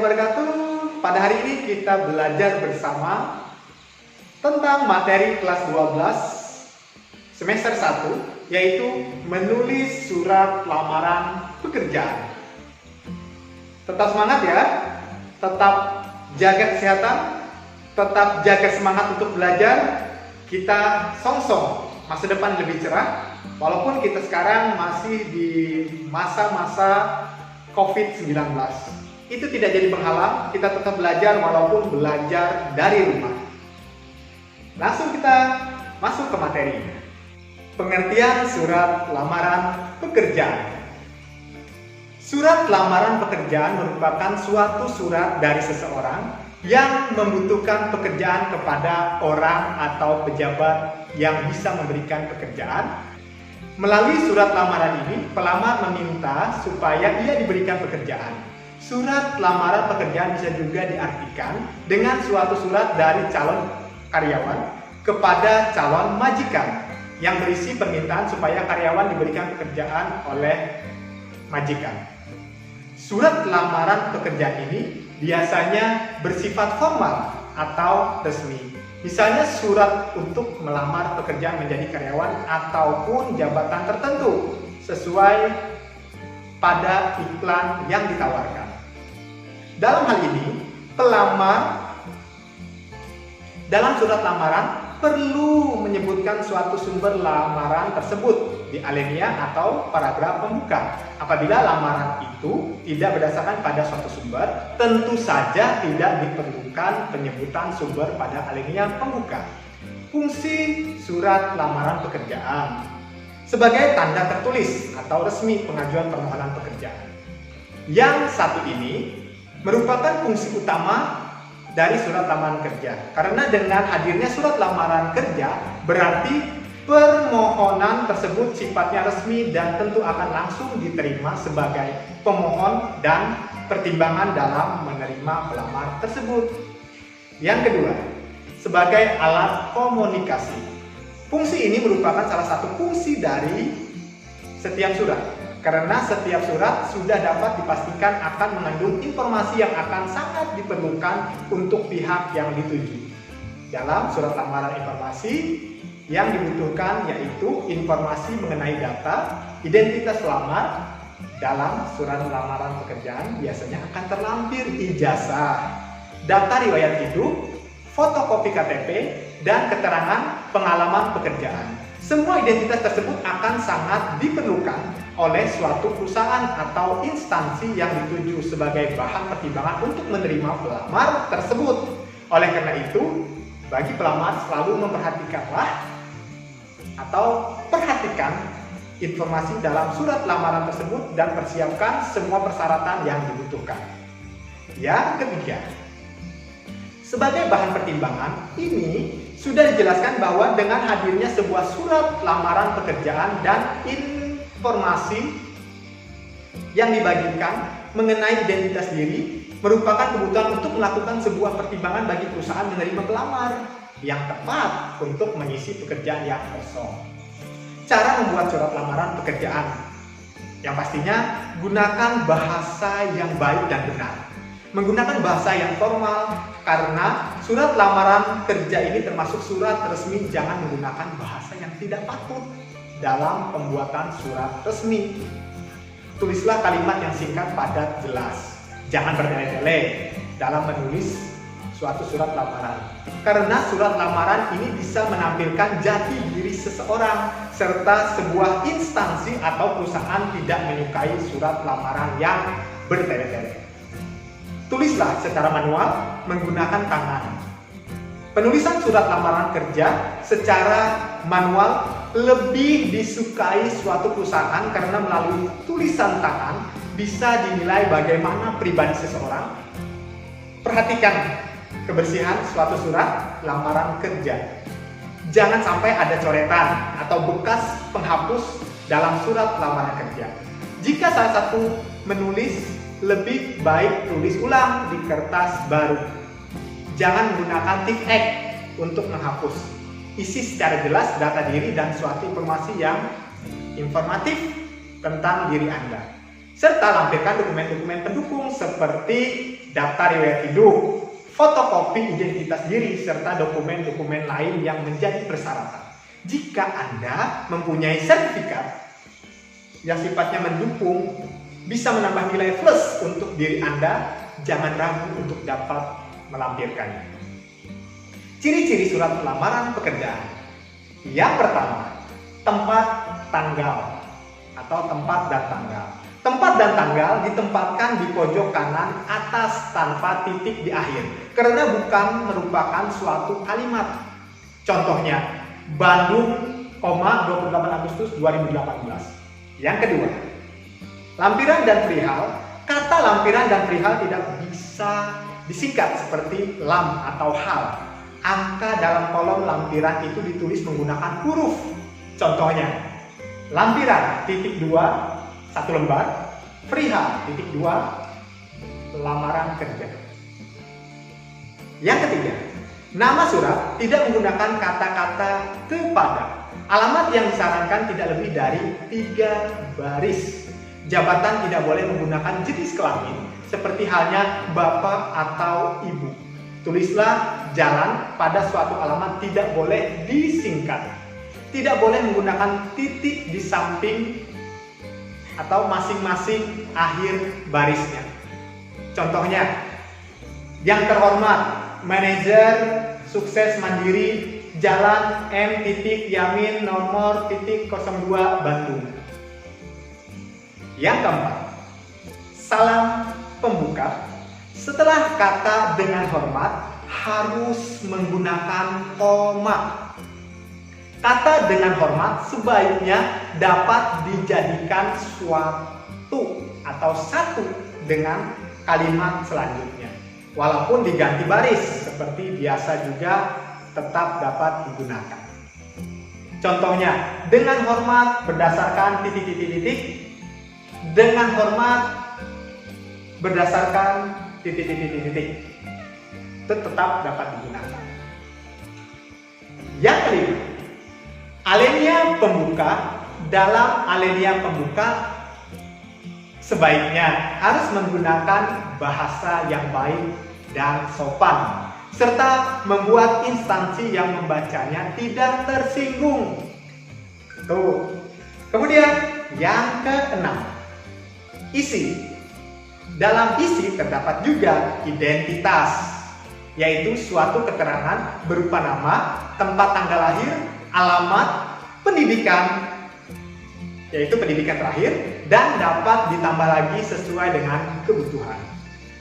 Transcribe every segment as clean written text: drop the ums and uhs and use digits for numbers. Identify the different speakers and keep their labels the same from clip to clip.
Speaker 1: wabarakatuh. Pada hari ini kita belajar bersama tentang materi kelas 12 semester 1, yaitu menulis surat lamaran pekerjaan. Tetap semangat ya, tetap jaga kesehatan, tetap jaga semangat untuk belajar. Kita song-song masa depan lebih cerah, walaupun kita sekarang masih di masa-masa COVID-19. Itu tidak jadi penghalang, kita tetap belajar walaupun belajar dari rumah. Langsung kita masuk ke materinya. Pengertian surat lamaran pekerjaan. Surat lamaran pekerjaan merupakan suatu surat dari seseorang yang membutuhkan pekerjaan kepada orang atau pejabat yang bisa memberikan pekerjaan. Melalui surat lamaran ini, pelamar meminta supaya ia diberikan pekerjaan. Surat lamaran pekerjaan bisa juga diartikan dengan suatu surat dari calon karyawan kepada calon majikan yang berisi permintaan supaya karyawan diberikan pekerjaan oleh majikan. Surat lamaran pekerjaan ini biasanya bersifat formal atau resmi. Misalnya surat untuk melamar pekerjaan menjadi karyawan ataupun jabatan tertentu sesuai pada iklan yang ditawarkan. Dalam hal ini, pelamar dalam surat lamaran perlu menyebutkan suatu sumber lamaran tersebut di alinea atau paragraf pembuka. Apabila lamaran itu tidak berdasarkan pada suatu sumber, tentu saja tidak diperlukan penyebutan sumber pada alinea pembuka. Fungsi surat lamaran pekerjaan sebagai tanda tertulis atau resmi pengajuan permohonan pekerjaan. Yang satu ini merupakan fungsi utama dari surat lamaran kerja. Karena dengan hadirnya surat lamaran kerja, berarti permohonan tersebut sifatnya resmi dan tentu akan langsung diterima sebagai pemohon dan pertimbangan dalam menerima pelamar tersebut. Yang kedua, sebagai alat komunikasi. Fungsi ini merupakan salah satu fungsi dari setiap surat. Karena setiap surat sudah dapat dipastikan akan mengandung informasi yang akan sangat diperlukan untuk pihak yang dituju. Dalam surat lamaran, informasi yang dibutuhkan yaitu informasi mengenai data, identitas pelamar. Dalam surat lamaran pekerjaan biasanya akan terlampir ijazah, data riwayat hidup, fotokopi KTP, dan keterangan pengalaman pekerjaan. Semua identitas tersebut akan sangat diperlukan oleh suatu perusahaan atau instansi yang dituju sebagai bahan pertimbangan untuk menerima pelamar tersebut. Oleh karena itu, bagi pelamar selalu perhatikan informasi dalam surat lamaran tersebut dan persiapkan semua persyaratan yang dibutuhkan. Yang ketiga, sebagai bahan pertimbangan, ini sudah dijelaskan bahwa dengan hadirnya sebuah surat lamaran pekerjaan dan informasi yang dibagikan mengenai identitas diri merupakan kebutuhan untuk melakukan sebuah pertimbangan bagi perusahaan menerima pelamar yang tepat untuk mengisi pekerjaan yang kosong. Cara membuat surat lamaran pekerjaan yang pastinya gunakan bahasa yang baik dan benar. Menggunakan bahasa yang formal, karena surat lamaran kerja ini termasuk surat resmi. Jangan menggunakan bahasa yang tidak patut dalam pembuatan surat resmi. Tulislah kalimat yang singkat, padat, jelas. Jangan bertele-tele dalam menulis suatu surat lamaran. Karena surat lamaran ini bisa menampilkan jati diri seseorang, serta sebuah instansi atau perusahaan tidak menyukai surat lamaran yang bertele-tele. Tulislah secara manual menggunakan tangan. Penulisan surat lamaran kerja secara manual lebih disukai suatu perusahaan karena melalui tulisan tangan bisa dinilai bagaimana pribadi seseorang. Perhatikan kebersihan suatu surat lamaran kerja. Jangan sampai ada coretan atau bekas penghapus dalam surat lamaran kerja. Jika salah satu menulis, lebih baik tulis ulang di kertas baru. Jangan menggunakan tick X untuk menghapus. Isi secara jelas data diri dan suatu informasi yang informatif tentang diri Anda. Serta lampirkan dokumen-dokumen pendukung seperti daftar riwayat hidup, fotokopi identitas diri, serta dokumen-dokumen lain yang menjadi persyaratan. Jika Anda mempunyai sertifikat yang sifatnya mendukung, bisa menambah nilai plus untuk diri Anda, jangan ragu untuk dapat melampirkannya. Ciri-ciri surat lamaran pekerjaan. Yang pertama, tempat tanggal atau tempat dan tanggal. Tempat dan tanggal ditempatkan di pojok kanan atas tanpa titik di akhir, karena bukan merupakan suatu kalimat. Contohnya, Bandung, 28 Agustus 2018. Yang kedua, lampiran dan perihal. Kata lampiran dan perihal tidak bisa disingkat seperti lam atau hal. Angka dalam kolom lampiran itu ditulis menggunakan huruf. Contohnya, lampiran (2) 1 lembar, perihal (2) lamaran kerja. Yang ketiga, nama surat tidak menggunakan kata-kata kepada. Alamat yang disarankan tidak lebih dari 3 baris. Jabatan tidak boleh menggunakan jenis kelamin seperti halnya bapak atau ibu. Tulislah jalan pada suatu alamat tidak boleh disingkat. Tidak boleh menggunakan titik di samping atau masing-masing akhir barisnya. Contohnya, yang terhormat manajer sukses mandiri Jalan M. Yamin nomor 02 Bandung. Yang keempat, salam pembuka. Setelah kata dengan hormat harus menggunakan koma. Kata dengan hormat sebaiknya dapat dijadikan suatu atau satu dengan kalimat selanjutnya. Walaupun diganti baris seperti biasa juga tetap dapat digunakan. Contohnya, dengan hormat berdasarkan titik-titik-titik, dengan hormat berdasarkan titik-titik-titik, itu tetap dapat digunakan. Yang kelima, alinea pembuka. Dalam alinea pembuka sebaiknya harus menggunakan bahasa yang baik dan sopan, serta membuat instansi yang membacanya tidak tersinggung. Tuh. Kemudian yang keenam, isi. Dalam isi terdapat juga identitas, yaitu suatu keterangan berupa nama, tempat tanggal lahir, alamat, pendidikan, yaitu pendidikan terakhir, dan dapat ditambah lagi sesuai dengan kebutuhan.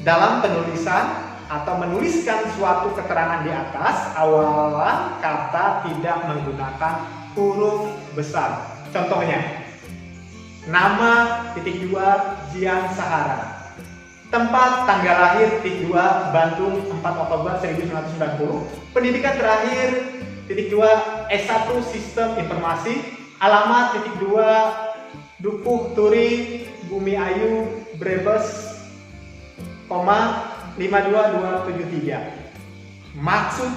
Speaker 1: Dalam penulisan atau menuliskan suatu keterangan di atas, awalan kata tidak menggunakan huruf besar. Contohnya, nama (2) Jian Sahara, tempat tanggal lahir (2) Bandung 4 Oktober 1990, pendidikan terakhir (2) S1 Sistem Informasi, alamat (2) Dukuh Turi Bumi Ayu Brebes, 52273. Maksud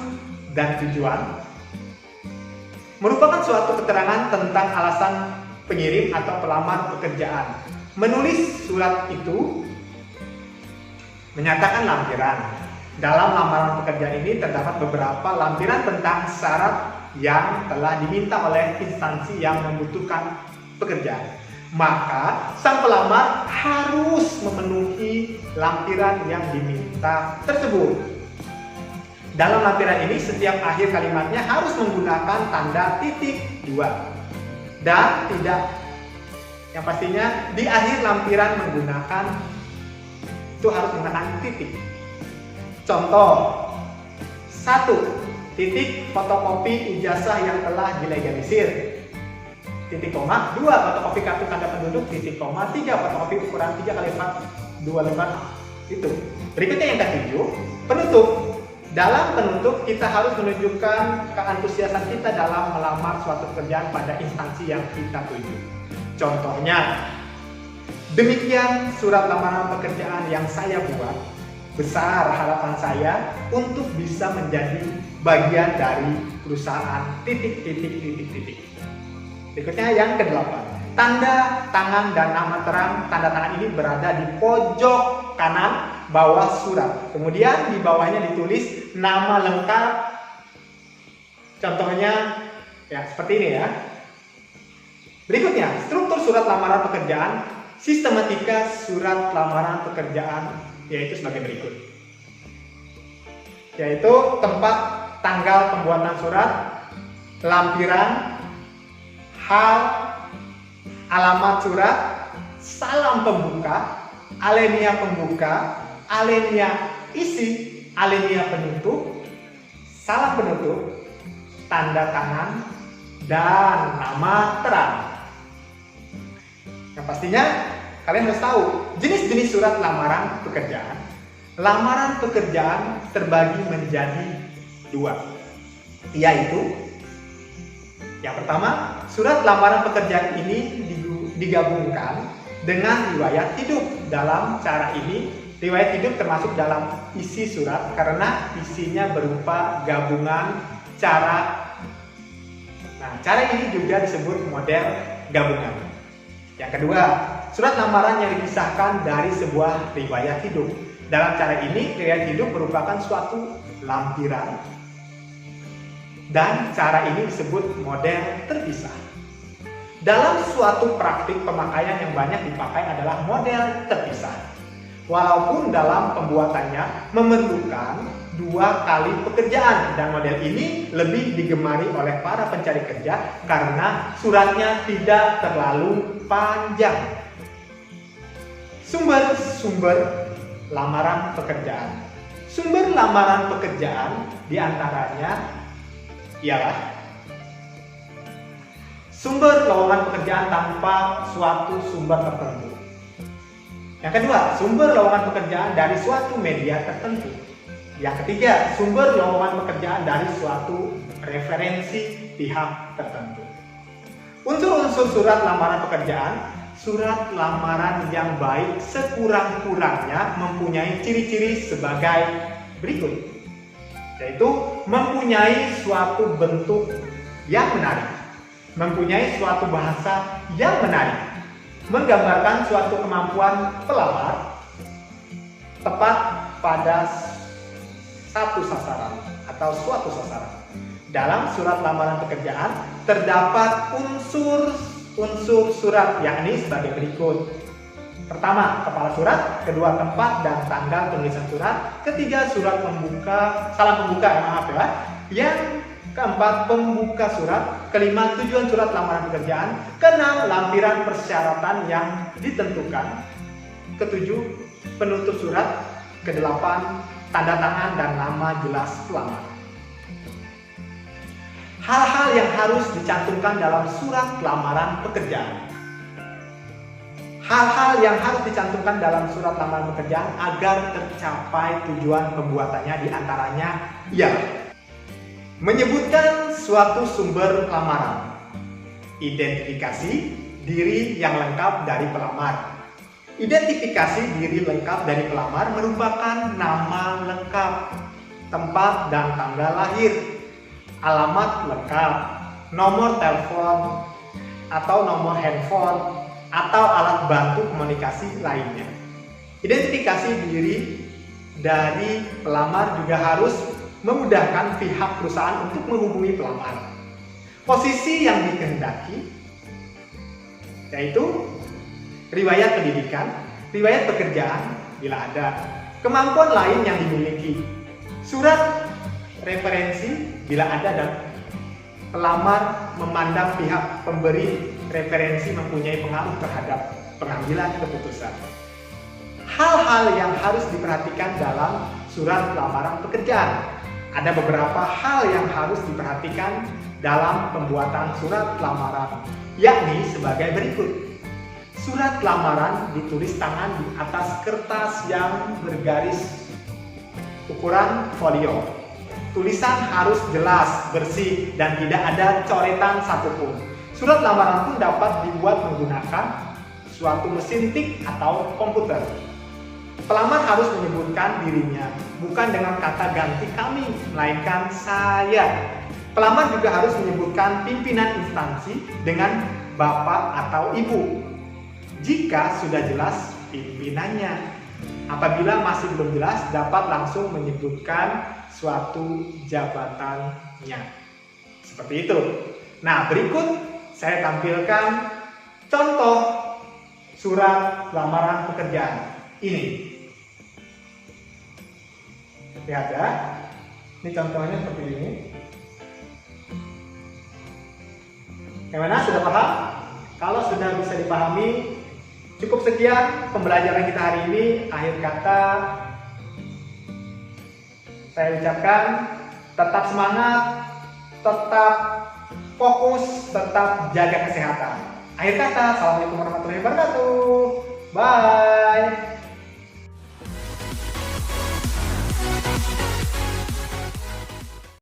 Speaker 1: dan tujuan merupakan suatu keterangan tentang alasan pengirim atau pelamar pekerjaan. Menulis surat itu menyatakan lampiran. Dalam lamaran pekerjaan ini terdapat beberapa lampiran tentang syarat yang telah diminta oleh instansi yang membutuhkan pekerjaan. Maka sang pelamar harus memenuhi lampiran yang diminta tersebut. Dalam lampiran ini setiap akhir kalimatnya harus menggunakan tanda (2) dan tidak, yang pastinya di akhir lampiran menggunakan itu harus menggunakan titik. Contoh 1. Titik fotokopi ijazah yang telah dilegalisir. Titik koma 2. Fotokopi kartu tanda penduduk. Titik koma 3. Fotokopi ukuran 3x4 2 lembar. Itu. Berikutnya yang ke-7, penutup. Dalam penutup kita harus menunjukkan keantusiasan kita dalam melamar suatu pekerjaan pada instansi yang kita tuju. Contohnya, demikian surat lamaran pekerjaan yang saya buat. Besar harapan saya untuk bisa menjadi bagian dari perusahaan titik. Berikutnya yang ke-8, tanda tangan dan nama terang. Tanda tangan ini berada di pojok kanan bawah surat. Kemudian di bawahnya ditulis nama lengkap. Contohnya ya seperti ini ya. Berikutnya, struktur surat lamaran pekerjaan, sistematika surat lamaran pekerjaan yaitu sebagai berikut. Yaitu tempat tanggal pembuatan surat, lampiran, hal, alamat surat, salam pembuka, alinea pembuka, alinea isi, alinea penutup, salam penutup, tanda tangan, dan nama terang. Yang pastinya kalian harus tahu jenis-jenis surat lamaran pekerjaan. Lamaran pekerjaan terbagi menjadi dua, yaitu yang pertama, surat lamaran pekerjaan ini digabungkan dengan riwayat hidup. Dalam cara ini, riwayat hidup termasuk dalam isi surat karena isinya berupa gabungan cara. Nah, cara ini juga disebut model gabungan. Yang kedua, surat lamaran yang dipisahkan dari sebuah riwayat hidup. Dalam cara ini, riwayat hidup merupakan suatu lampiran. Dan cara ini disebut model terpisah. Dalam suatu praktik pemakaian yang banyak dipakai adalah model terpisah. Walaupun dalam pembuatannya memerlukan 2 kali pekerjaan, dan model ini lebih digemari oleh para pencari kerja karena suratnya tidak terlalu panjang. Sumber-sumber lamaran pekerjaan. Sumber lamaran pekerjaan diantaranya ialah sumber lowongan pekerjaan tanpa suatu sumber tertentu. Yang kedua, sumber lowongan pekerjaan dari suatu media tertentu. Yang ketiga, sumber lowongan pekerjaan dari suatu referensi pihak tertentu. Unsur-unsur surat lamaran pekerjaan. Surat lamaran yang baik sekurang-kurangnya mempunyai ciri-ciri sebagai berikut, yaitu mempunyai suatu bentuk yang menarik, mempunyai suatu bahasa yang menarik, menggambarkan suatu kemampuan pelamar, tepat pada satu sasaran atau suatu sasaran. Dalam surat lamaran pekerjaan terdapat unsur surat, yakni sebagai berikut. Pertama, kepala surat. Kedua, tempat dan tanggal penulisan surat. Ketiga, surat pembuka, salam pembuka, Yang keempat, pembuka surat. Kelima, tujuan surat lamaran pekerjaan. Keenam, lampiran persyaratan yang ditentukan. Ketujuh, penutup surat. Kedelapan, tanda tangan dan nama jelas pelamar. Hal-hal yang harus dicantumkan dalam surat lamaran pekerjaan. Hal-hal yang harus dicantumkan dalam surat lamaran pekerjaan agar tercapai tujuan pembuatannya diantaranya ialah menyebutkan suatu sumber lamaran, identifikasi diri yang lengkap dari pelamar. Identifikasi diri lengkap dari pelamar merupakan nama lengkap, tempat dan tanggal lahir, alamat lengkap, nomor telepon atau nomor handphone atau alat bantu komunikasi lainnya. Identifikasi diri dari pelamar juga harus memudahkan pihak perusahaan untuk menghubungi pelamar. Posisi yang dikehendaki yaitu riwayat pendidikan, riwayat pekerjaan bila ada, kemampuan lain yang dimiliki, surat referensi bila ada, dan pelamar memandang pihak pemberi referensi mempunyai pengaruh terhadap pengambilan keputusan. Hal-hal yang harus diperhatikan dalam surat lamaran pekerjaan. Ada beberapa hal yang harus diperhatikan dalam pembuatan surat lamaran, yakni sebagai berikut. Surat lamaran ditulis tangan di atas kertas yang bergaris ukuran folio. Tulisan harus jelas, bersih, dan tidak ada coretan satupun. Surat lamaran pun dapat dibuat menggunakan suatu mesin tik atau komputer. Pelamar harus menyebutkan dirinya, bukan dengan kata ganti kami, melainkan saya. Pelamar juga harus menyebutkan pimpinan instansi dengan bapak atau ibu, jika sudah jelas pimpinannya. Apabila masih belum jelas, dapat langsung menyebutkan suatu jabatannya. Seperti itu. Nah, berikut saya tampilkan contoh surat lamaran pekerjaan. Ini. Lihat ya. Ini contohnya seperti ini. Gimana? Sudah paham? Kalau sudah bisa dipahami, cukup sekian pembelajaran kita hari ini. Akhir kata, saya ucapkan tetap semangat, tetap fokus, tetap jaga kesehatan. Akhir kata, assalamualaikum warahmatullahi wabarakatuh. Bye.